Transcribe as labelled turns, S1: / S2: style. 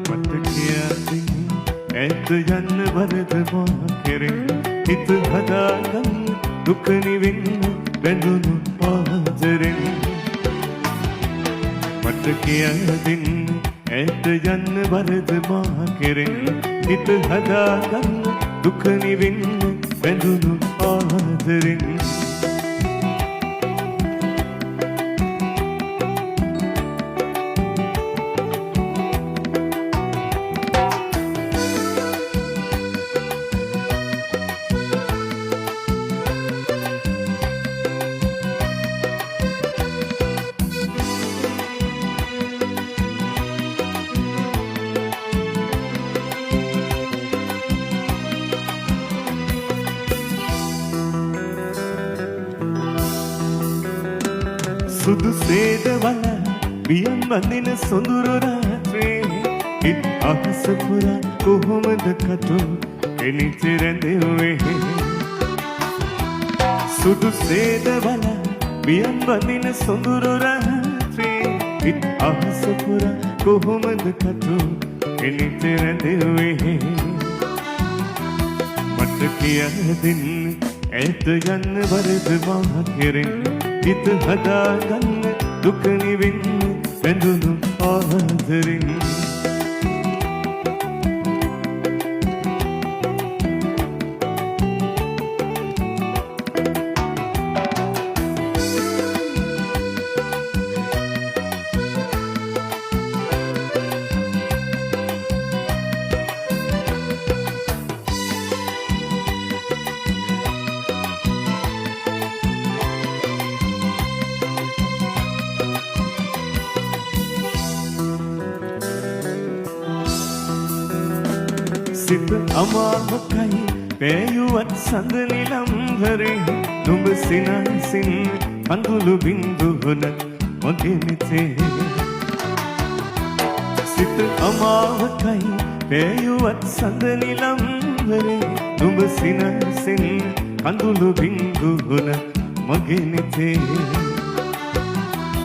S1: මට කියතින් ඇත්ත යන්න වරද මා කෙරෙන් හිත හදාගන්න දුක නිවෙන්න බැඳුණු ආදරෙන් මට කියතින් ඇත්ත යන්න වරද මා කෙරෙන් හිත හදාගන්න දුක නිවෙන්න බැඳුණු ආදරෙන් සුදු සේදවල වියන් බඳින සොඳුරු රාත්‍රී හිත් අහස පුරා කොහොමද කටු එනිච්ච රැඳෙව්වේ සුදු සේදවල වියන් බඳින සොඳුරු රාත්‍රී හිත් අහස පුරා කොහොමද කටු එනිච්ච රැඳෙව්වේ මට කියදින් ඇත යන්න වරද මා කෙරෙන් හිත හදාගන්න දුක නිවෙන්න බැඳුණු ආදරෙන් සිත අමාවකයි පෑයුවත් සඳ නිලම්හරේ නුඹ සිනසින් කඳුළු බින්දුවන මගේ මිතේ සිත අමාවකයි පෑයුවත් සඳ නිලම්හරේ නුඹ සිනසින් කඳුළු බින්දුවන මගේ මිතේ